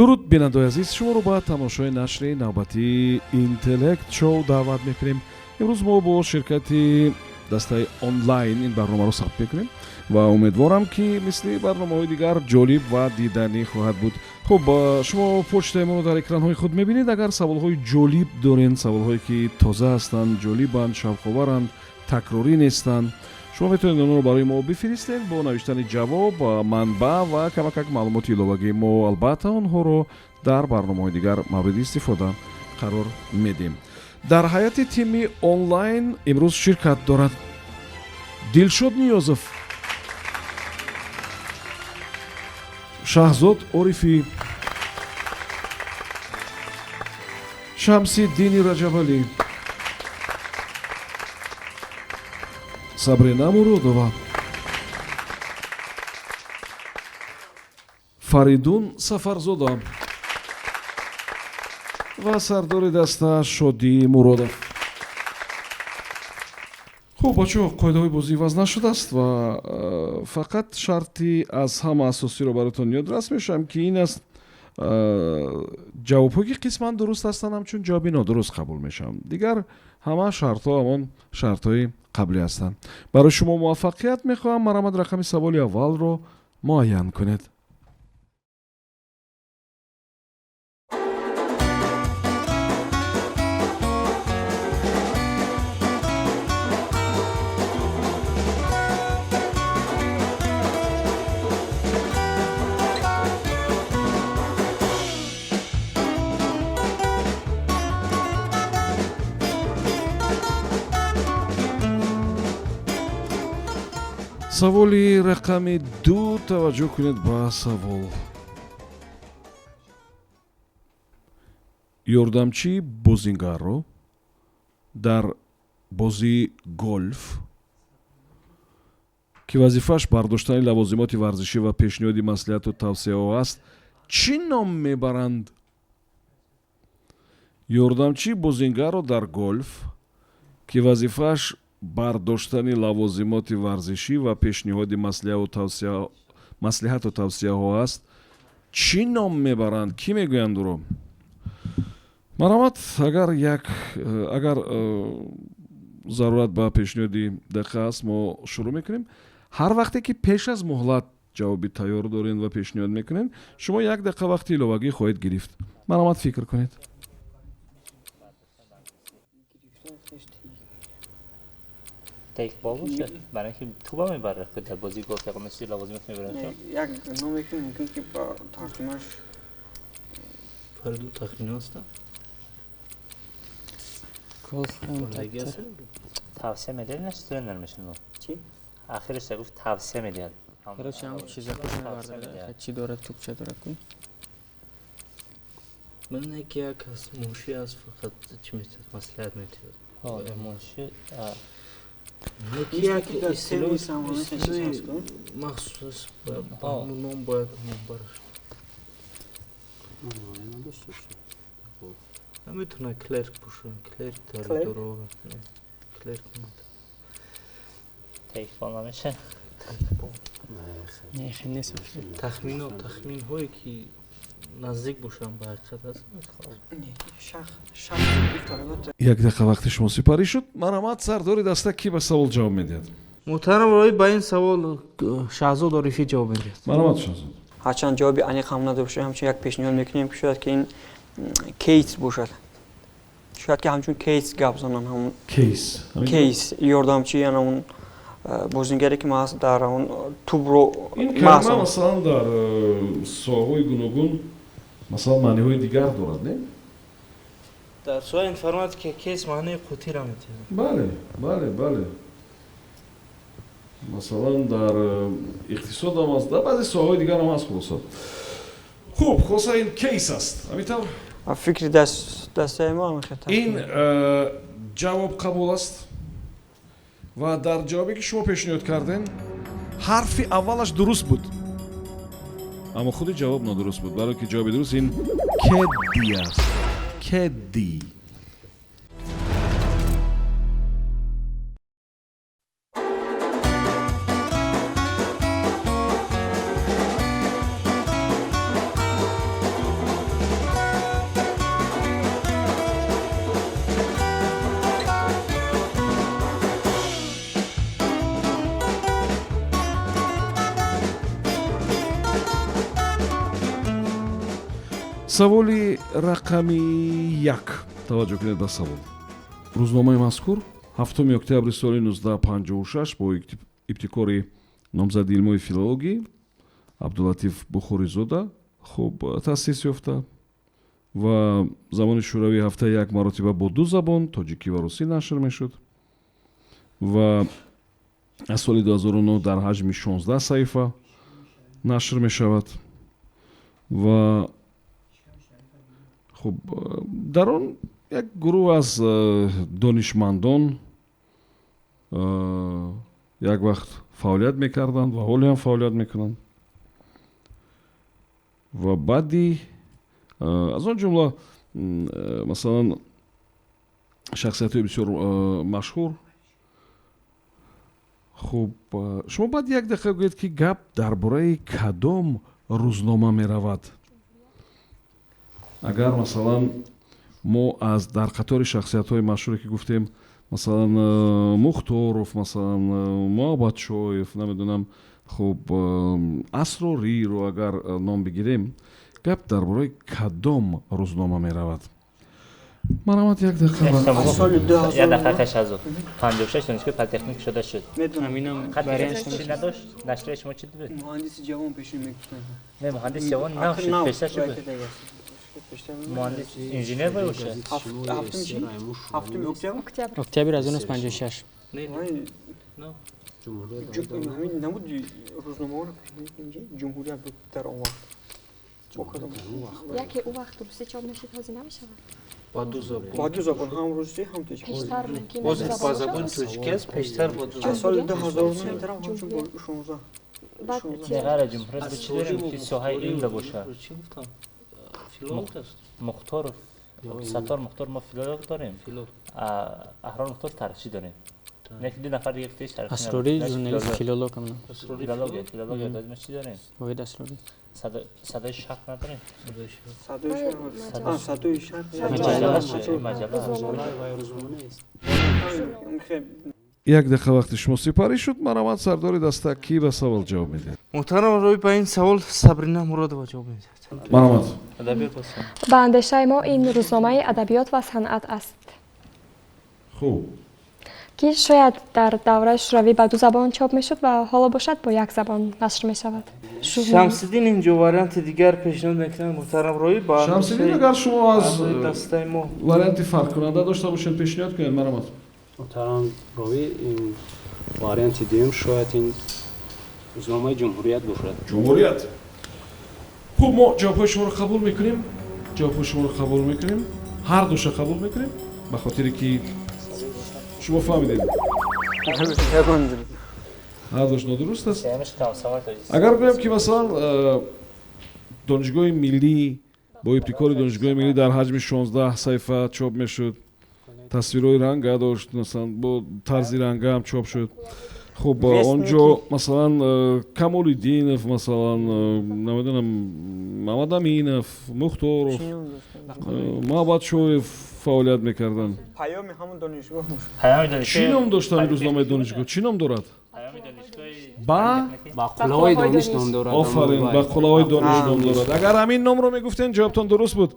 дуруд бинандаи азиз, шуморо ба тамошои нашри навбати интеллект шоу даъват мекунем. имрӯз мо бо ширкати дастаи онлайн ин барномаро сабт мекунем ва умедворам ки мисли барномаҳои дигар ҷолиб ва диданӣ хоҳад буд. хуб, шумо почтаи моро дар экранҳои худ мебинед. агар саволҳои ҷолиб доред, саволҳое ки тоза ҳастанд, ҷолибанд, шавқоваранд, такрорӣ нестанд, шумо метавонед онро барои мо бифиристед бо навиштани ҷавоб, манбаъ ва камакак маълумоти иловагӣ. мо албатта онҳоро дар барномаҳои дигар мавриди истифода қарор медиҳем. дар ҳайати тими онлайн имрӯз ширкат дорад дилшод ниёзов, шаҳзод орифӣ, шамсиддини раҷабалӣ, сабрина муродова, фаридун сафарзода ва сардори даста шодӣ муродов. хуб бачаҳо, қоидаҳои бозӣ вазнан нашудааст ва фақат шарти аз ҳама асосиро баротон ёдрас мешавам ки ин аст: ҷавобҳое ки қисман дуруст ҳастанд, ҳамчун ҷавоби нодуруст қабул мешавам. дигар ҳама шартҳо ҳамон шартҳои қаблӣ ҳастанд. барои шумо муваффақият мехоҳам. марамад рақами саволи аввалро муайян кунед. саволи рақами 2, таваҷҷӯҳ кунед ба савол. ёрдамчии бозингарро дар бозии гольф ки вазифааш бардоштани лавозимоти варзишӣ ва пешниҳоди маслиҳату тавсеяҳо аст, чӣ ном мебаранд? ёрдамчии бозингарро дар гольф ки вазифааш бардоштани лавозимоти варзишӣ ва пешниҳоди маслиҳату тавсеяҳо аст, чӣ ном мебаранд? Кӣ мегӯянд уро? марамад, агар зарурат ба пешниҳоди дақиқа аст, мо шурӯъ мекунем. ҳар вақте ки пеш аз муҳлат ҷавоби тайёр доред ва пешниҳод мекунед, шумо 1 дақиқа вақти иловагӣ хоҳед гирифт. марамад, фикр кунед. تیکبال باشه برای اینکه توپ میبره که در بازی گلف یا مثل لوازمات میبرن چون یک نامی که ممکن که با تخمینش فردو تخمین هست tavsiye mi ederler, sürenler mi şimdi? چی؟ آخرش گفت tavsiye mi eder? آخرش هم چیزا کنه برده چی داره توپ چه داره کن؟ من یکی یک از موشی از فقط چی میتونم مسئله میتونم موشی یکی اصطلاحی مخصوص با نام باید برش نمیتونه کلرک باشه. کلرک داره درو کلرک نمیتونه تیکبال نمیشه؟ نه خیلی نیست. تخمین هایی که نزدیک باشم به حقیقت هست. як дақиқа вақти шумо сипарӣ шуд. марамад, сардори даста ки ба савол ҷавоб медиҳад? محترم روی با این سوال شهزاد عارفی جواب میدید. марамад, шаҳзод. هرچند جوابی انیق هم نداشته، همچون یک پیشنهاد میکنیم که شاید که این کیس باشد. شاید که همچون کیس گپ زنن، همون کیس ёрдамчи، یعنی اون бозингере ки ма дар он туб ро ин калима масалан дар соҳаҳои гуногун масалан маъниҳои дигар дорад, не? در سوال інформатика کیس معنی قوطی را میتونه. бале. масалан дар иқтисод ҳам аст, дар баъзе соҳаҳои дигар ҳам аст. хулоса хуб, хулоса ин кейс аст. ҳамитавр фикри дастаи мо ин ҷавоб қабул аст ва дар ҷавобе ки шумо пешниҳод карден, ҳарфи аввалаш дуруст буд, аммо худи ҷавоб нодуруст буд, барое ки ҷавоби дуруст ин кедди аст. кедди. саволи рақами 1. таваҷҷӯҳ кунед ба савол. рӯзномаи мазкур 7 октябри соли 1956 бо ибтикори номзади илмҳои филологӣ абдулатиф бухоризода хуб таъсис ёфта ва замони шӯравӣ ҳафтаи як маротиба бо 2 забон тоҷикӣ ва русӣ нашр мешуд ва аз соли 2009 дар ҳаҷми 16 саҳифа нашр мешавад ва хуб дар он як гурӯҳ аз донишмандон як вақт фаъолият мекарданд ва ҳолиам фаъолият мекунанд ва баъди аз он ҷумла масалан шахсиятҳои бисёр машҳур. хуб шумо баъди як дақиқа гӯед ки гап дар бораи кадом рӯзнома меравад. агар масалан мо аз дар қатори шахсиятҳои машҳуре ки гуфтем масалан мухторов, масалан муҳаббатшоев, намедонам хуб асрориро агар ном бигирем, гап дар бораи кадом рӯзнома меравад. марамат як дақиқа шазо 56 донишгоҳи политехник шуда шуд. Медонам чӣ надошт? нашрияи шумо чӣ буд? муҳандиси ҷавон пешин мегуфтанд. Не, муҳандис ҷавон нашуд, пештар чӣ буд? муҳандис инженер бошад. ҳафтуми октябр октябр 1956 ҳамин набуд рӯзномаҳоро ҷумҳурият буд дар он вақт. яке у вақт русӣ чоп мешид ҳозир намешавад. با دو زبان با 2 забон ҳам русӣ ҳам тоҷикӣ. пештар мумкин باز аст با زبان ترکی است پیشتر با دو аз زبان соли 2009 тарам ҳамчун бо 16. баъд غیر جمهوریت به چی داریم که ساحه علم باشه چی گفتم فیلولوگ است مختار ستار مختار ما فیلولوگ داریم فیلولوگ اهرام مختار ترخچی داریم نه که 2 نفر یک تیش ترخچی اسروری ژورنالیست فیلولوگ هم فیلولوگ دادیم چی داریم واحد اسروری صدای شق نداریم صدوی شرق як дақиқа вақти шумо сипарӣ шуд. марамат сардори даста кӣ ба савол ҷавоб медиҳад? محترم روی با این سوال صبرینا مرادова جواب میدهد марамат ادبیات باشه ба андешаи мо ин рӯзномаи адабиёт ва санъат аст хуб ки шояд дар давраи шӯравӣ ба 2 забон чоп мешуд ва ҳоло бошад бо 1 забон нашр мешавад. شمس‌الدین اینجا وارنت دیگر پیشنهاد میکنم محترم روی با шамсиддин агар шумо аз دستای ما варианти фарқкунанда дошта бошед пешниҳод кунед. марамат محترم راوی این واریانت دوم شاید این روزنامه جمهوریت باشد. ҷумҳурият. хуб мо ҷавобҳои шуморо қабул мекунем. ҷавобҳои шуморо қабул мекунем. ҳар душа қабул мекунем ба хотире ки шумо фаҳмидед ҳар душ нодуруст аст. سیمش تمام سوال تو агар гӯем ки масалан донишгоҳи миллӣ бо ибтикори донишгоҳи миллӣ дар ҳаҷми 16 саҳифа чоп мешуд. тасвирҳои ранга дошт, масалан бо тарзи ранга ҳам чоп шуд. хуб онҷо масалан камолиддинов, масалан намедонам маҳмад аминов, мухторов, муҳаббатшоев фаъолият мекарданд. паёми ҳамон донишгоҳ پیام чӣ ном دانشگاه доштанд рӯзномаи донишгоҳ? чӣ ном дорад? پیام دانشگاه ба بقوله‌های دانش نام دارد. офарин ба қуллаҳои дониш ном дорад. агар ҳамин номро мегуфтен ҷавобтон дуруст буд.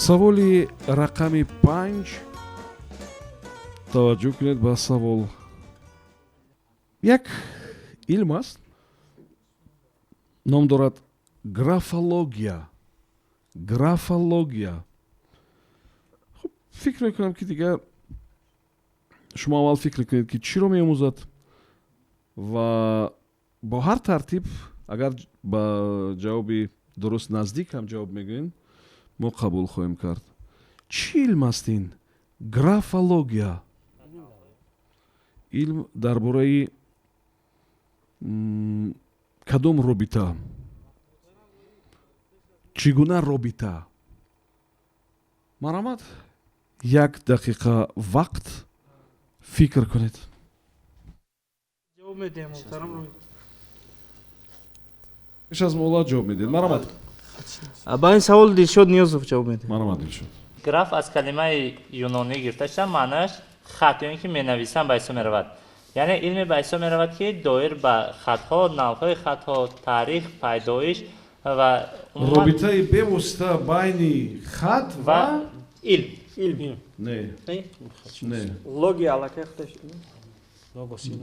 саволи рақами 5. таваҷҷӯҳ кунед ба савол. як илм аст, ном дорад графология. графология. хуб фикр мекунам ки дигар шумо аввал фикр кунед ки чиро меомӯзад ва бо ҳар тартиб агар ба ҷавоби дуруст наздик ҳам ҷавоб мегӯед мо қабул хоҳем кард. чӣ илм аст ин? графология. илм дар бораи кадом робита? чӣ гуна робита? марамад 1 дақиқа вақт фикр кунед. ҷавоб медиҳем муҳтарам Ровӣ. пеш аз муҳлат ҷавоб медиҳед. марамад. Ба ин савол Дилшод Ниёзов ҷавоб медиҳем. марамад Дилшод. граф аз калимаи юнонӣ гирифта шуда маънаш хат ё ин ки менависанд ба ҳисоб меравад. яъне илме ба ҳисоб меравад ки доир ба хатҳо, навъҳои хатҳо, таърих, пайдоиш ва робитаи бевосита байни хат ва илм. не. Не. Логи аллакай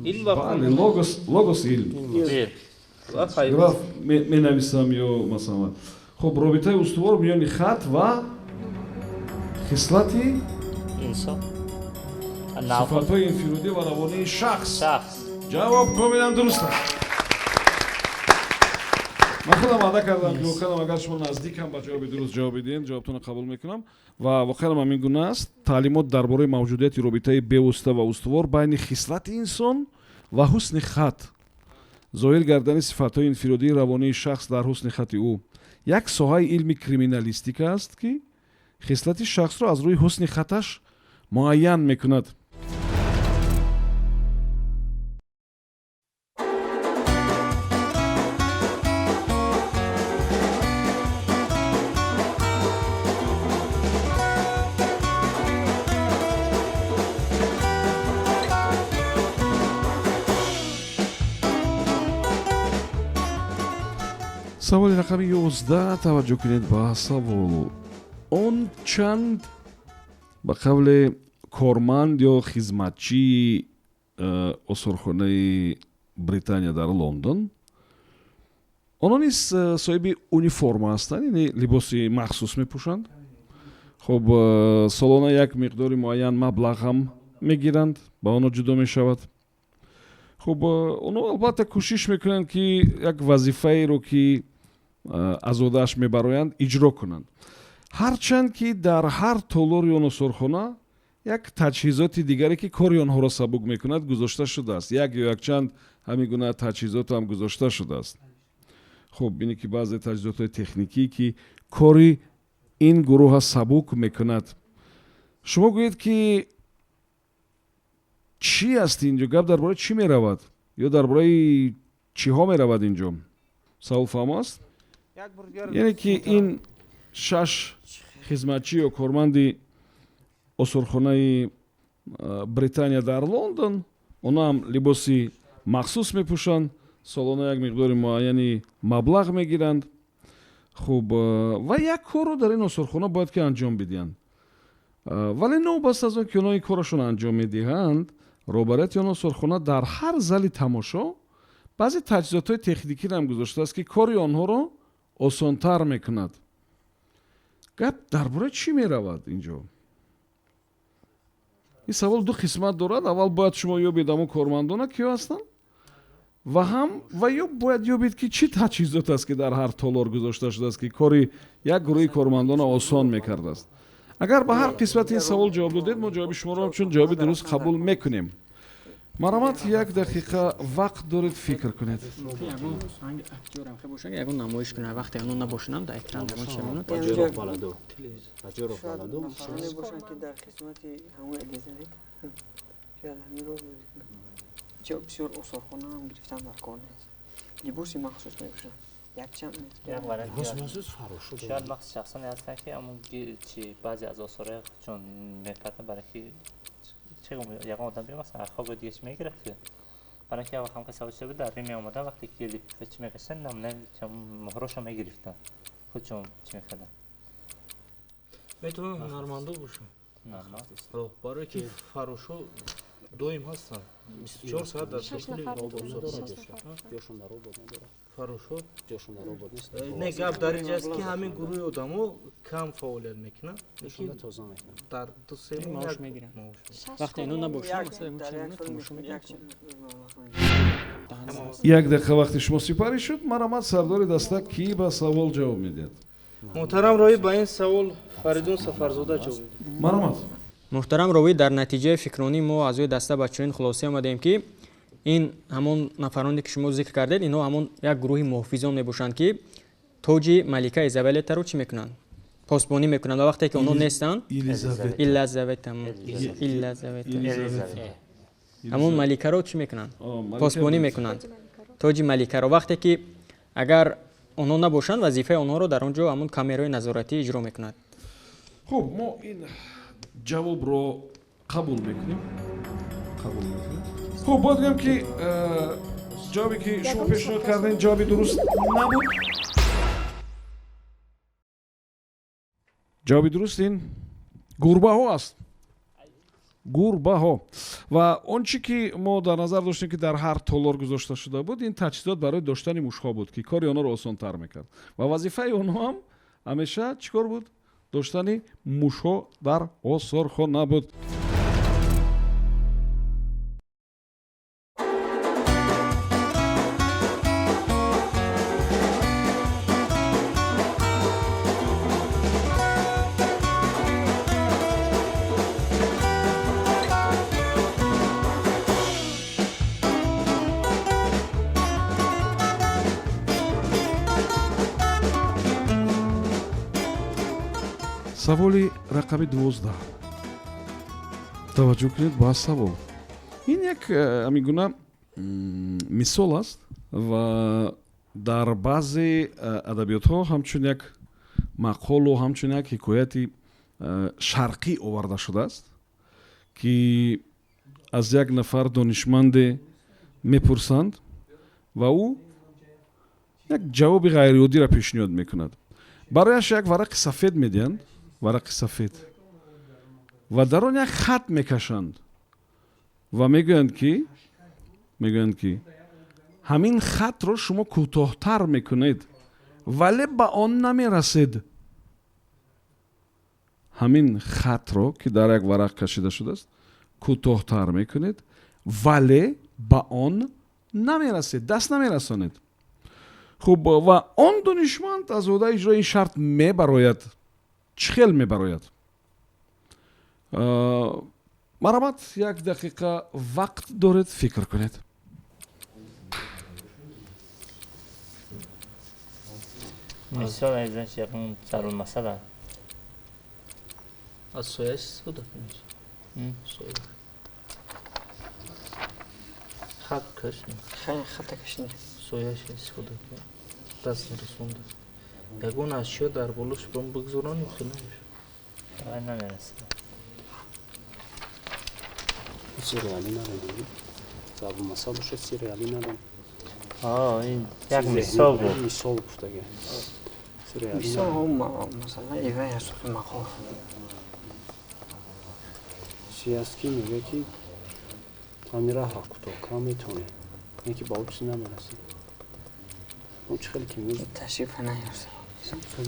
Илм ва бале логос илм. граф менависам ё масалан. хуб робитаи устувор миёни хат ва хислати инсон. сифатҳои инфиродӣ ва равонии шахс. шахс. ҷавоб комилан дуруст аст. ман худам ваъда кардам ки воқеан агар шумо наздикам ба ҷавоби дуруст ҷавоб бидиҳед ҷавобтонро қабул мекунам ва воқеан ҳамин гуна аст. таълимот дар бораи мавҷудияти робитаи бевосита ва устувор байни хислати инсон ва ҳусни хат, зоҳир гардани сифатҳои инфиродии равонии шахс дар ҳусни хати ӯ як соҳаи илми криминалистика аст ки хислати шахсро аз рӯи ҳусни хаташ муайян мекунад. саволи рақами 11 таваҷҷӯҳ кунед ба савол. он чанд ба қавле корманд ё хизматчии осорхонаи британия дар лондон, онҳо низ соҳиби униформа ҳастанд, яъне либоси махсус мепӯшанд. хуб солона як миқдори муайян маблағ ҳам мегиранд, ба онҳо ҷудо мешавад. хуб онҳо албатта кӯшиш мекунанд ки як вазифаеро ки аз одааш мебароянд иҷро кунанд. ҳарчанд ки дар ҳар толори он осорхона як таҷҳизоти дигаре ки кори онҳоро сабук мекунад гузошта шудааст. як ё якчанд ҳамин гуна таҷҳизотам гузошта шудааст. хуб бине ки баъзе таҷҳизотҳои техникӣ ки кори ин гурӯҳа сабук мекунад. шумо гӯед ки чӣ аст инҷо? гап дар бораи чӣ меравад ё дар бораи чиҳо меравад инҷо? савол фаҳмо аст? яъне ки ин 6 хизматчӣ ё корманди осорхонаи британия дар лондон, онҳо ҳам либоси махсус мепӯшанд, солона як миқдори муайяни маблағ мегиранд. хуб ва як корро дар ин осорхона бояд ки анҷом бидиҳанд. вале новбаст аз он ки онҳо ин корашон анҷом медиҳанд, роҳбарияти он осорхона дар ҳар зали тамошо баъзе таҷҳизотҳои техникиро ҳам гузоштааст ки кори онҳоро осонтар мекунад. гап дар бораи чӣ меравад инҷо? ин савол ду қисмат дорад. аввал бояд шумо ёбед ҳамон кормандона киё ҳастанд ва ё бояд ёбед ки чӣ таҷҳизот аст ки дар ҳар толор гузошта шудааст ки кори як гурӯҳи кормандона осон мекардааст. агар ба ҳар қисмати ин савол ҷавоб додед, мо ҷавоби шуморо чун ҷавоби дуруст қабул мекунем. марамад 1 дақиқа вақт доред фикр кунед. ягон намоиш кунад вақте ано набошинам дар экран ягон чиз меонад. таҷҷӯҳ баладу. таҷҷӯҳ баладу. бошанд ки дар хизмати ҳамон агентаи шояд ҳаминро бисёр осорхона ҳам гирифтан дар кор нест. либоси махсус мепӯшанд. якчанд як варианти шояд махс шахсан ҳастанд ки амон чи баъзе аз осораи чун мекарданд барои ки ягон одам бимасалан архоби дигаш мегирифти барои ки як ҳам савол шуда дар Рим меомадан вақте ки чи мекашан намунаи моҳроша мегирифтан. худчун чи мекарданд? метавонад ҳунармандо бошад. барое ки фарошо доим ҳастанд 24 соат дар дохили фарошо не гап дар ин ҷаст ки ҳамин гурӯҳи одамо кам фаъолият мекунанд, лекин дар 2-3 маош мегиранд. вақте ано набошад масалан ягон чиз меонад тамошо мекунад. 1 дақиқа вақти шумо сипарӣ шуд. марамад сардори дастак кӣ ба савол ҷавоб медиҳад? муҳтарам Ровӣ, ба ин савол Фаридун Сафарзода ҷавоб медиҳад. марамад. муҳтарам ровӣ, дар натиҷаи фикрронӣ мо аз ӯи даста ба чунин хулоса омадем ки ин ҳамон нафароне ки шумо зикр кардед, инҳо ҳамон як гурӯҳи муҳофизон мебошанд ки тоҷи малика Изабеллетаро чӣ мекунанд? Посбонӣ мекунанд ва вақте ки онҳо нестанд, Елизавета ҳамон маликаро чӣ мекунанд? Посбонӣ мекунанд. Тоҷи маликаро вақте ки агар онҳо набошанд, вазифаи онҳоро дар он ҷо ҳамон камераи назоратӣ иҷро мекунад. хуб мо ин ҷавобро қабул мекунем. хуб бояд гӯям ки ҷавобе ки шумо пешниҳод кардем ҷавоби дуруст набуд. ҷавоби дуруст ин гурбаҳо аст. гурбаҳо. Ва он чӣ ки мо дар назар доштем ки дар ҳар толор гузошта шуда буд, ин таҷҳизот барои доштани мушҳо буд ки кори онҳоро осонтар мекард. Ва вазифаи онҳо ҳам ҳамеша чӣ кор буд? доштани мушҳо дар осорхона буд. саволи рақами 12. таваҷҷӯҳ кунед ба савол. ин як ҳамин гуна мисол аст ва дар баъзе адабиётҳо ҳамчун як мақолу ҳамчун як ҳикояти шарқӣ оварда шудааст ки аз як нафар донишманде мепурсанд ва ӯ як ҷавоби ғайриоддиро пешниҳод мекунад. барояш як варақи сафед медиҳанд, варақи сафед, ва дар он як хат мекашанд ва мегӯянд ки ҳамин хатро шумо кӯтоҳтар мекунед, вале ба он намерасед. ҳамин хатро ки дар як варақ кашида шудааст кӯтоҳтар мекунед, вале ба он намерасед, даст намерасонед. хуб ва он донишманд аз одаи иҷрои ин шарт мебарояд. чӣ хел мебарояд? марҳамат, як дақиқа вақт доред, фикр кунед. мисол айзанш якун зарулмасала аз сояш истифода кунед. соя хат кашид, хата кашиде. сояш истифода кунед. даст расонда. ягон ашё дар болош бом бигзоронед ки намешавад. ай намерасад. сериали надам. Забу масал бошад сериали надам. ин як мисол буд. Мисол гуфтага. Сериали. Мисол масалан ивай асофи мақол. Сияски мега ки тамира ҳақуто кам метоне. Не ки ба ӯ чиз намерасе. Он чӣ хеле ки мез ташриф наёрд.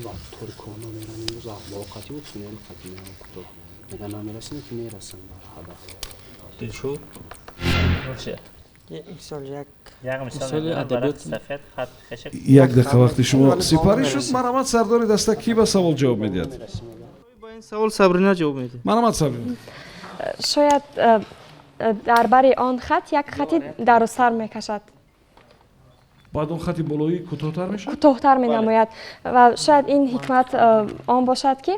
ба торикона мерам имрӯз воқати буд тунел қати мерам кӯтоҳ. Мега намерасем ки мерасам бар ҳадаф. дилшод боша. мисол як мисоли адабиёт сафед хат кашид. як дақиқа вақти шумо сипарӣ шуд. марҳамат, сардори даста ки ба савол ҷавоб медиҳад? ба ин савол Сабрина ҷавоб медиҳад. марҳамат Сабрина. шояд дар бари он хат як хати дарозтар мекашад, баъд он хати болоӣ кӯтоҳтар мешавад. кӯтоҳтар менамояд ва шояд ин ҳикмат он бошад ки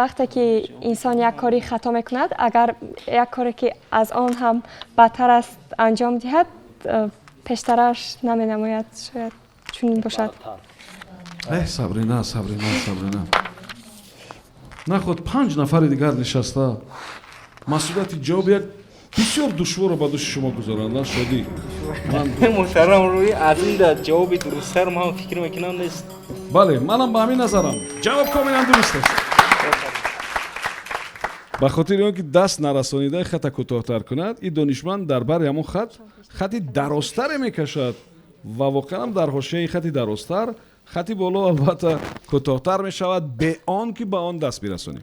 вақте ки инсон як кори хато мекунад, агар як коре ки аз он ҳам бадтар аст анҷом диҳад, пештараш наменамояд. шояд чунин бошад. Сабрина. наход 5 нафари дигар нишаста масъулияти ҷавоби як бисёр душворро ба дӯши шумо гузоранд. шодӣ. муҳтарам рӯи аз ин да ҷавоби дурусттар ман фикр мекунам нест. бале, манам ба ҳамин назарам. ҷавоб комилан дуруст аст. ба хотири он ки даст нарасонидаи хата кӯтоҳтар кунад, ин донишманд дар бари ҳамон хати дарозтаре мекашад ва воқеан дар ҳошияи хати дарозтар хати боло албатта кӯтоҳтар мешавад, бе он ки ба он даст бирасонем.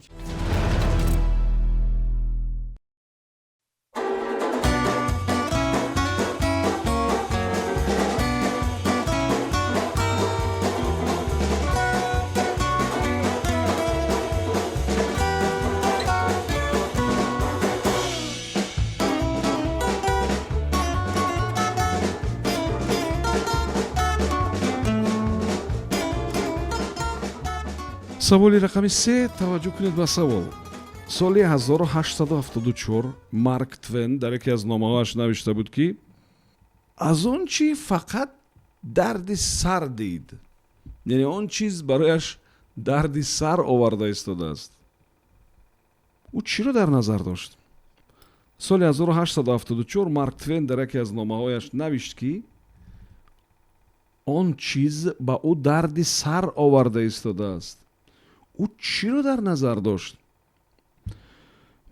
саволи рақами 3 таваҷҷӯҳ кунед ба савол. соли 1874 марк твен дар яке аз номаҳояш навишта буд ки аз он чӣ фақат дарди сар дид, яъне он чиз барояш дарди сар оварда истодааст. ӯ чиро дар назар дошт? соли 1874 марк твен дар яке аз номаҳояш навишт ки он чиз ба ӯ дарди сар оварда истодааст. ӯ чиро дар назар дошт?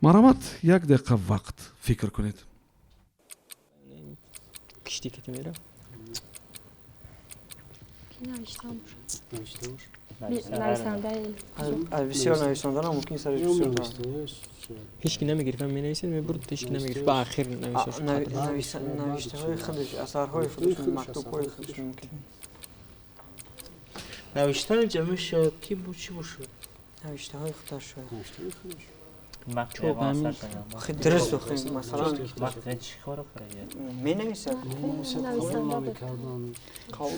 марҳамат, як дақиқа вақт фикр кунед. кишти ки мера нависандаи از بسیار نویسندگان هم ممکن سرش بسیار هیچ کی نمیگرفت من مینویسید میبرد هیچ کی نمیگرفت با آخر نوشته های خودش اثرهای خودش مکتوب های خودش ممکن نوشتن جمع شاید کی چی باشه؟ نوشته های خودش شاید مکتوب همین خیلی درست و خیلی مثلا مکتوب چی کار کنه می نویسد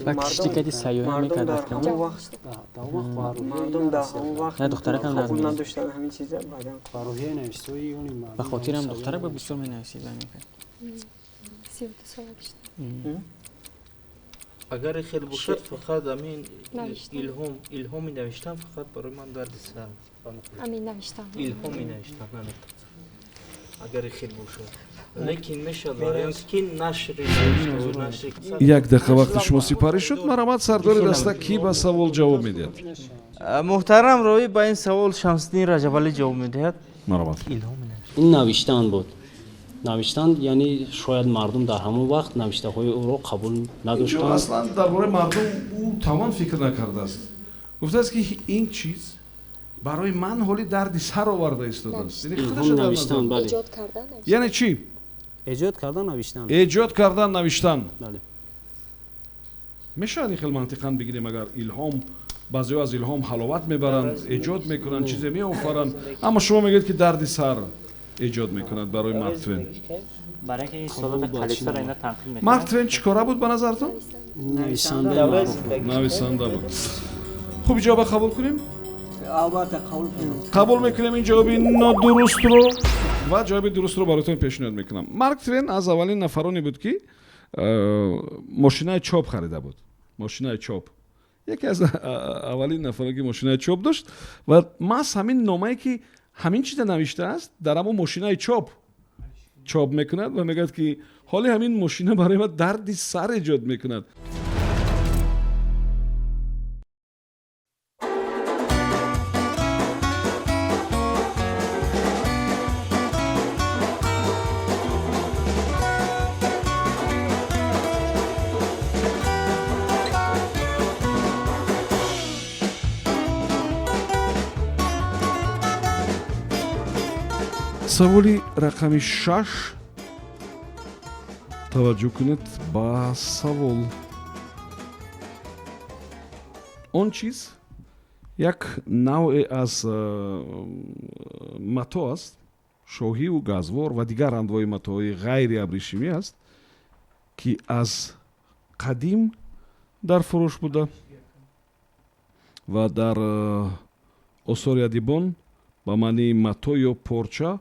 با کشتی کدی سیاه مردم در میکرد همون وقت مردم در همون وقت نه دختره کم قبول نمی‌نویسید. نداشتن همین چیزا بعدا فروهی نوشتوی اونی به خاطر هم دختره با بسیار مینویسید میکرد 32 سال داشتم. اگر خیلی باشد فقط همین نوشتن. الهامی نوشتن فقط برای من درد سر همین نوشتم. الهامی نوشتن اگر خیلی باشد لیکن میشه وارینت کی نشر نوشته як дақиқа вақти шумо сипарӣ шуд. марҳамат, сардори даста кӣ ба савол ҷавоб медиҳад? محترم روی با این سوال شمس‌الدین رجب‌علی جواب میدهد марҳамат. الهامی نوشتن این نوشتن بود. نوشتن یعنی شاید مردم در همون وقت نوشته های او را قبول نداشتند. аслан дар бораи мардум ӯ тамом фикр накардааст. гуфтааст ки ин чиз барои ман ҳоли дарди сар оварда истодааст. هم نوشتن بله. ایجاد کردن. яъне чӣ? ایجاد کردن نوشتن. эҷод кардан навиштан. بله. мешавад ин хел мантиқан бигирем агар илҳом баъзеҳо аз илҳом ҳаловат мебаранд, эҷод мекунанд, чизе меофаранд, аммо шумо мегӯед ки дарди сар эҷод мекунад барои Марк Твен. برای اینکه این سالات کلیسا را اینا تنقیل میکنن. Марк Твен чӣ кора буд ба назартон? نویسنده معروف. нависанда буд. хуб, ҷавоба қабул кунем? البته قبول کنم қабул мекунем ин ҷавоби нодурустро ва ҷавоби дурустро баротон пешниҳод мекунам. Марк Твен аз аввалин нафароне буд ки мошинаи чоп харида буд. мошинаи чоп. яке аз аввалин нафароне ки мошинаи чоп дошт ва маҳз ҳамин номае ки ҳамин чиза навиштааст дар ҳамон мошинаи чоп мекунад ва мегӯяд ки ҳоли ҳамин мошина барои ма дарди сар эҷод мекунад. саволи рақами 6 таваҷҷӯҳ кунед ба савол. он чиз як навъе аз мато аст, шоҳиву газвор ва дигар анвои матоҳои ғайри абришимӣ аст ки аз қадим дар фурӯш буда ва дар осори адибон ба маънии мато ё порча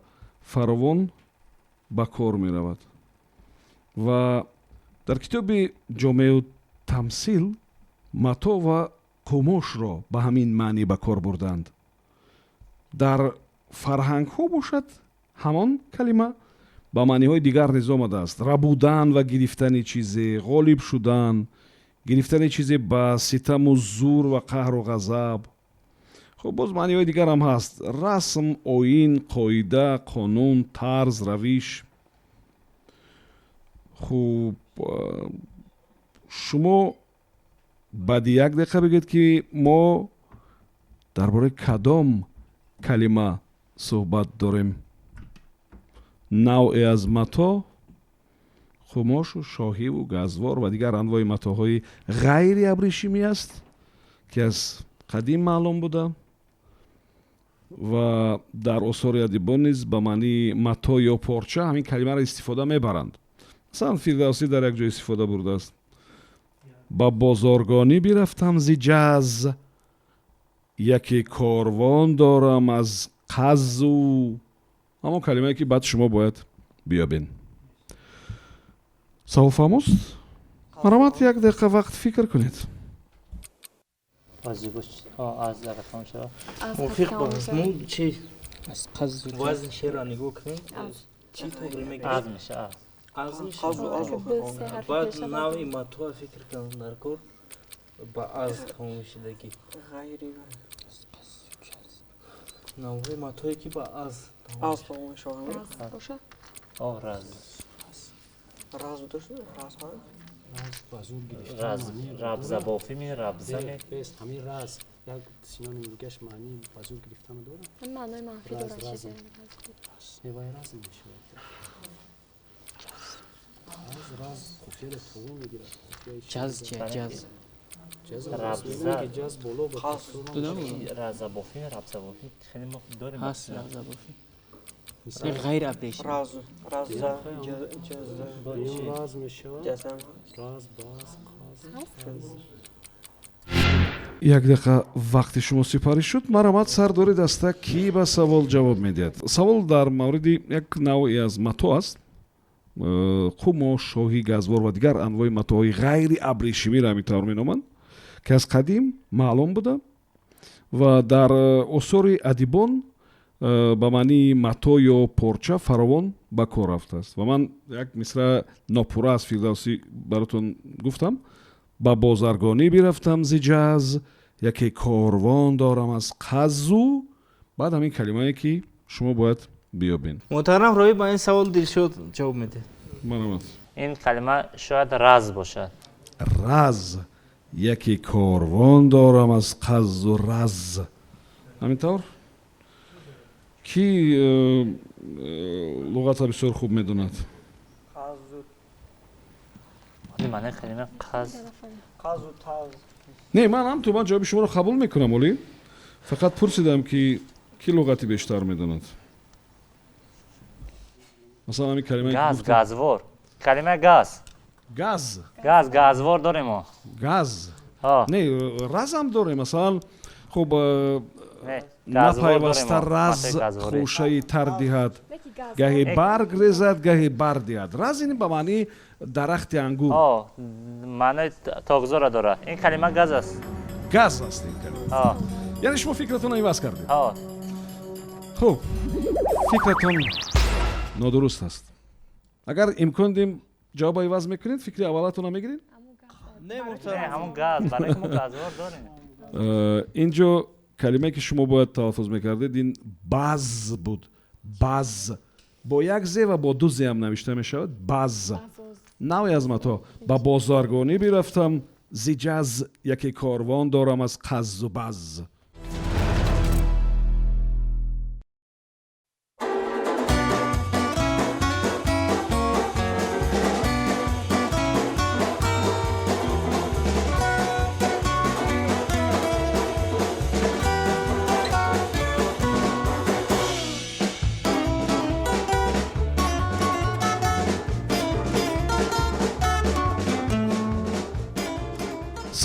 фаровон ба кор меравад. ва дар китоби ҷомеъу тамсил мато ва қумошро ба ҳамин маънӣ ба кор бурданд. дар фарҳангҳо бошад ҳамон калима ба маъниҳои дигар низ омадааст. рабудан ва гирифтани чизе, ғолиб шудан, гирифтани чизе ба ситаму зур ва қаҳру ғазаб. خب باز معنی‌های دیگر هم هست. رسم، آیین، قاعده، قانون، طرز، روش. خب شما بعد یک دقیقه بگید که ما درباره کدام کلمه صحبت داریم. نوعی از متا، خماش و شاهی و گزوار و دیگر انواع متاهای غیر ابریشمی است که از قدیم معلوم بوده و در آثار ادیبان نیز به معنی متا یا پارچه همین کلمه را استفاده میبرند. مثلا فردوسی در یک جای استفاده برده است. با بازارگانی برفتم زی جز яке корвон дорам аз қазу. ҳамон калимае ки баъд шумо бояд биёбен. савол фаҳмост? маромад як дақиқа вақт фикр кунед. موافق با مون چی وزن شیر نگاه کنیم چی طوری میگه از میشه از میشه بعد نوعی ماتوا فکر کنم در کار با از تمام شدگی نوعی ماتوی که با از تمام شده راز داشته راز ها ربزه بافی می ربزه می همین راز یک سینونیم دیگهش معنی بازور گرفتن داره معنای منفی داره چیزی میوای راز میشه راز خفیه رو تو میگیره جاز چیه جاز جاز بولو با ربزه بافی ربزه بافی خیلی ما داریم هست ربزه بافی غیر ابریشمی راز جاز راز میشه راز باز як дақиқа вақти шумо сипарӣ шуд. маромад сардори даста кӣ ба савол ҷавоб медиҳад? савол дар мавриди як навъе аз мато аст. қумо, шоҳӣ, газвор ва дигар анвои матоҳои ғайри абрешимиро ҳамин тавр меноманд ки аз қадим маълум буда ва дар осори адибон ба маънии мато ё порча фаровон ба кор рафтааст. ва ман як мисра нопура аз фирдавсӣ баротон гуфтам. ба бозаргонӣ бирафтам зи ҷаз, яке корвон дорам аз қазу. баъд ҳамин калимае ки шумо бояд биёбен. محترم روی با این سوال دلشد جواب میده маромад. این کلمه شاید راز باشد. раз яке корвон дорам аз қазу раз. ҳамин тавр ки луғата бисёр хуб медонад. معنی کلمه قز не ман ҳам ман ҷавоби шуморо қабул мекунам. олӣ фақат пурсидам ки ки луғати бештар медонад. масалан ҳамин калимае газ газвор калима газ газ газвор дорем мо газ не разам дорем. масалан хуб напайваста раз хушаи тар диҳад, гаҳе барг резад, гаҳе бар диҳад. раз ин ба маънии дарахти ангур. маънои тогзора дора. ин калима газ аст. газ аст ин калима. яъне шумо фикратонро иваз кардед. хуб, фикратон нодуруст аст. агар имкон дим ҷавоба иваз мекунед, фикри аввалатонро мегиред? не ҳамон газ барои ки мо газвор дорем. инҷо калимае ки шумо бояд талаффуз мекардед ин баз буд. баз бо як зе ва бо ду зе ҳам навишта мешавад. баз навъе аз мато. ба бозаргонӣ бирафтам зи ҷаз, яке корвон дорам аз қазу баз.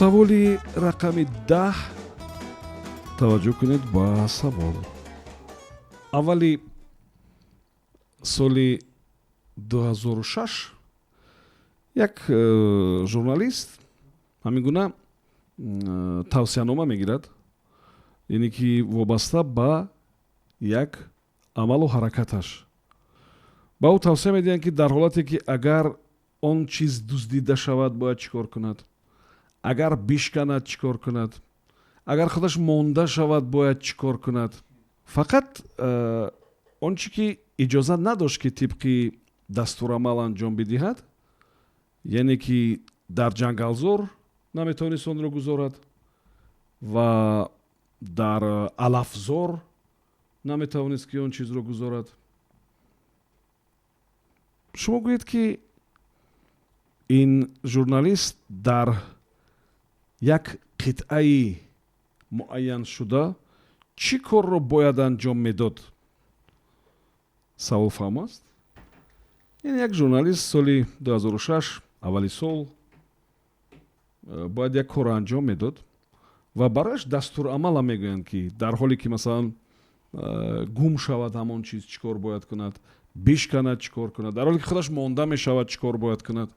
саволи рақами 10. таваҷҷӯҳ кунед ба савол. аввали соли 2006 як журналист ҳамин гуна тавсиянома мегирад, яъне ки вобаста ба як амалу ҳаракаташ. ба ӯ тавсия медиҳанд ки дар ҳолате ки агар он чиз дуздида шавад бояд чӣ кор кунад, агар бишканад чӣ кор кунад, агар худаш монда шавад бояд чӣ кор кунад. фақат он чӣ ки иҷоза надошт ки тибқи дастурамал анҷом бидиҳад, яъне ки дар ҷангалзор наметавонист онро гузорад ва дар алафзор наметавонист ки он чизро гузорад. шумо гӯед ки ин журналист дар як қитъаи муайян шуда чӣ корро бояд анҷом медод? савол фаҳмост? ин як журналист соли 2006 аввали сол бояд як корро анҷом медод ва барояш дастурамала мегӯянд ки дар ҳоле ки масалан гум шавад ҳамон чиз чӣ кор бояд кунад, бишканад чӣ кор кунад, дар ҳоле ки худаш монда мешавад чӣ кор бояд кунад.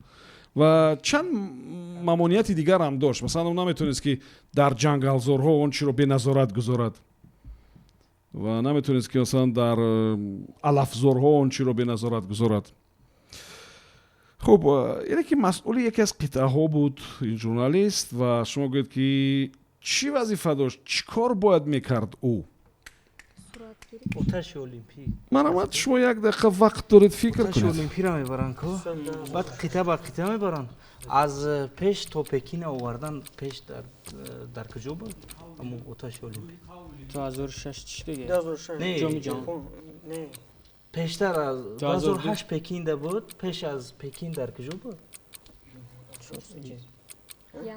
ва чанд мамонияти дигар ҳам дошт. Масалан он наметавонист ки дар ҷангалзорҳо он чиро беназорат гузорад ва наметавонист ки масалан дар алафзорҳо он чиро беназорат гузорад. хуб, ине ки масъули яке аз қитъаҳо буд ин журналист ва шумо гӯед ки чӣ вазифа дошт, чӣ кор бояд мекард ӯ? оташи олимпӣ. Марамад шумо як дақиқа вақт доред фикр оташи кунед. олимпиро мебаранд ко баъд қита ба қита мебаранд. аз пеш то пекин овардан пеш дар куҷо буд ҳамон оташи олимпӣ? 2006 чӣ диге? 2006 Не, ҷоми ҷаҳон. Не. пештар аз 2008 пекинда буд. пеш аз пекин дар куҷо буд?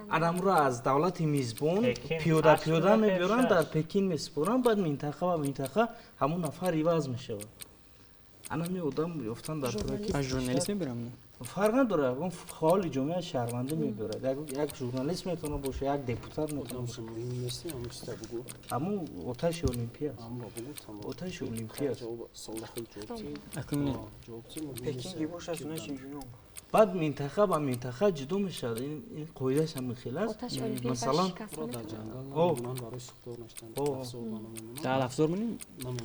адамро аз давлати мизбон пиёда пиёда мебиёранд, дар пекин месупоранд, баъд минтақа ба минтақа ҳамон нафар иваз мешавад. анами одам ёфтан дар тураки аз журналист мебирам. фарқ надорад, он фаъоли ҷомеа шаҳрвандӣ мебирад. Як журналист метавонад бошад, як депутат метавонад бошад. аммо оташи олимпӣ аст. оташи олимпӣ аст. Пекин гибош аст, не чунҷуно. баъд минтақа ба минтақа ҷудо мешавад. ин қоидааш ҳам хел аст. масалан дар афзор муним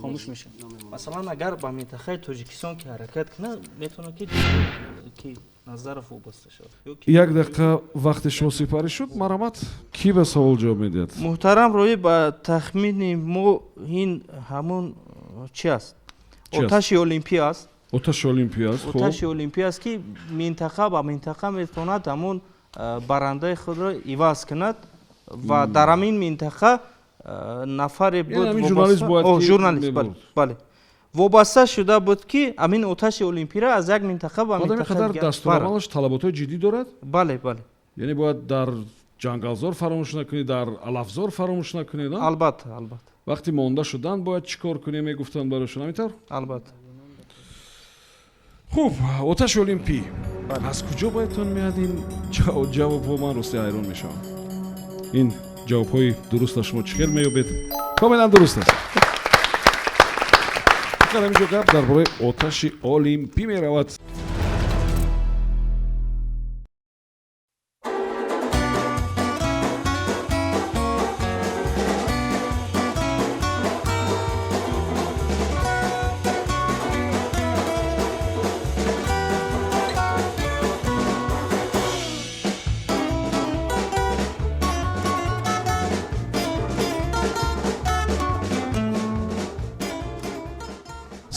хомӯш меша. масалан агар ба минтақаи тоҷикистон ки ҳаракат кунад, метавонад ки назаров вобаста шавад. як дақиқа вақти шумо сипарӣ шуд. Марамат, кӣ ба савол ҷавоб медиҳад? муҳтарам роӣ, ба тахмини мо ин ҳамон чӣ аст? оташи олимпӣ аст. оташи олимпӣ аст. оташи олимпӣ аст ки минтақа ба минтақа метавонад ҳамон барандаи худро иваз кунад ва дар ҳамин минтақа нафаре буд журналист бале вобаста шуда буд ки амин оташи олимпиро аз як минтақа ба минтақадар дастурамалаш талаботҳои ҷиддӣ дорад? бале бале. яъне бояд дар ҷангалзор фаромӯш накунед, дар алафзор фаромӯш накунед? албатта албатта. вақти монда шуданд бояд чӣ кор кунем мегуфтанд барошон, ҳамин тавр? албатта. хуб, оташи олимпӣ аз куҷо боядтон меяд? ин ҷавобҳо ман рости ҳайрон мешавам. ин ҷавобҳои дуруста шумо чӣ хел меёбед? комилан дуруст аст. ҳаминҷо гап дар бораи оташи олимпӣ меравад.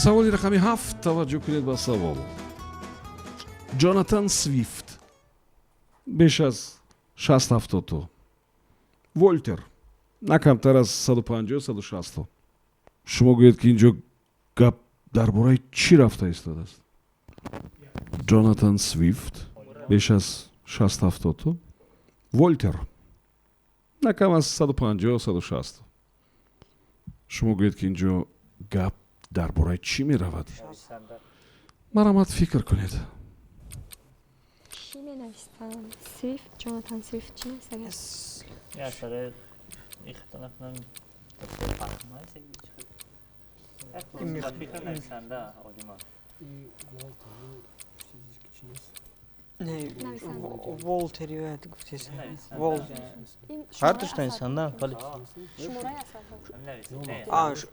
саволи рақами 7 таваҷҷӯҳ кунед ба савол. ҷонатан свифт беш аз 60-70 то, волтер на камтар аз 150-160 то. шумо гӯед ки инҷо гап дар бораи чӣ рафта истодааст? ҷонатан свифт беш аз 60-70 то, волтер на кам аз 150-160 то. шумо гӯед ки инҷо гап дар бораи чӣ меравад? марамад фикр кунед. чӣ менавистанд? Свифт, Ҷонатан Свифт чӣ нависад? Я сара ихто накунам фикр нависанда одима. Не, Волтер ёяд гуфтес. ҳар душта нависанда бале. шумораи асарҳо.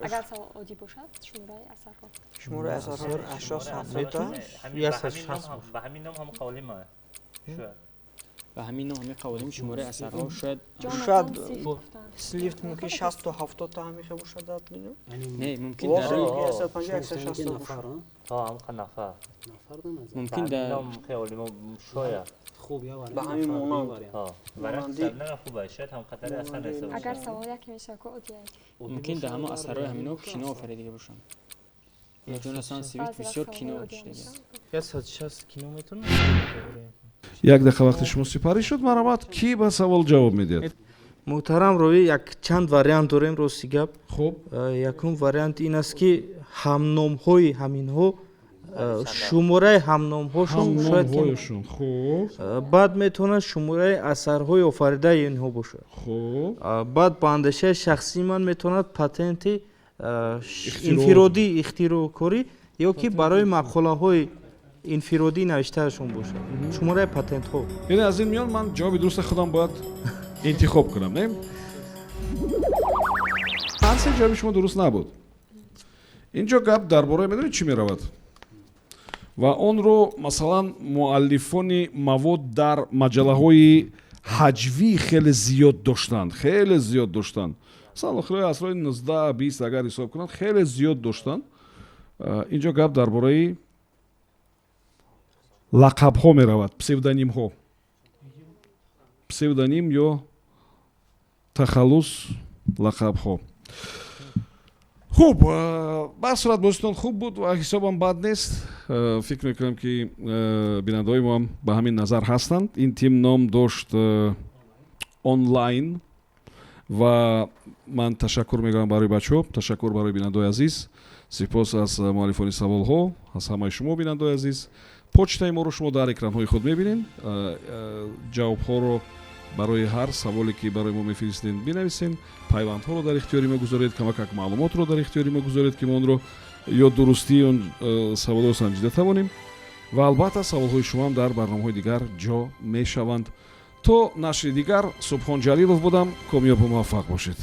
агар савол оддӣ бошад, шумораи асарҳо. шумораи асарҳо 80-70. ба ҳамин ном ҳамон қавлима шояд. ба ҳамин ном ҳамин қавлим шумораи асарҳо шояд Свифт мумкин 60 то 70 та ҳамихе бошад. не мумкин Волтер дар 150-160 та бошад. ҳамон нафар мумкин дар ном қавлима шояд. ба ҳамин монанд. агар савол яке мешавад ко оддия мумкин дар ҳамон асарҳои ҳамино кино офарида бошанд. я ҷонатан свифт бисёр кино дида. 160 кино метавонад. як дақиқа вақти шумо сипарӣ шуд. марамад, кӣ ба савол ҷавоб медиҳад? муҳтарам роӣ, як чанд вариант дорем рости гап. хуб, якум вариант ин аст ки ҳамномҳои ҳаминҳо шумораи ҳамномҳошон шояд ки ҳамномҳояшон. Хуб. баъд метавонад шумораи асарҳои офаридаи инҳо бошад. Хуб. баъд ба андешаи шахсии ман метавонад патенти инфиродӣ ихтироъкорӣ ё ки барои мақолаҳои инфиродӣ навиштаашон бошад. шумораи патентҳо. яъне аз ин миён ман ҷавоби дурусти худам бояд интихоб кунам, не? ҳарсе ҷавоби шумо дуруст набуд. инҷо гап дар бораи медонед чӣ меравад? ва онро масалан муаллифони мавод дар маҷаллаҳои ҳаҷвӣ хеле зиёд доштанд. Хеле зиёд доштанд. Масалан охирои асрои 19-20 агар ҳисоб кунанд, хеле зиёд доштанд. инҷо гап дар бораи лақабҳо меравад, псевдонимҳо. Псевдоним ё тахаллус лақабҳо. хуб, ба ҳар сурат бозитон хуб буд ва ҳисобам бад нест. фикр мекунам ки бинандаҳои мо ҳам ба ҳамин назар ҳастанд. Ин тим ном дошт онлайн ва ман ташаккур мекунам барои бачаҳо, ташаккур барои бинандаҳои азиз. сипос аз муаллифони саволҳо, аз ҳамаи шумо бинандаҳои азиз. почтаи моро шумо дар экранҳои худ мебинед. ҷавобҳоро барои ҳар саволе ки барои мо мефиристед бинависен. пайвандҳоро дар ихтиёри мо гузоред, камакак маълумотро дар ихтиёри мо гузоред ки мо онро ё дурустии он саволҳоро санҷида тавонем. ва албатта саволҳои шумоам дар барномаҳои дигар ҷо мешаванд. то нашри дигар, Субҳон Ҷалилов будам. комёбу муваффақ бошед.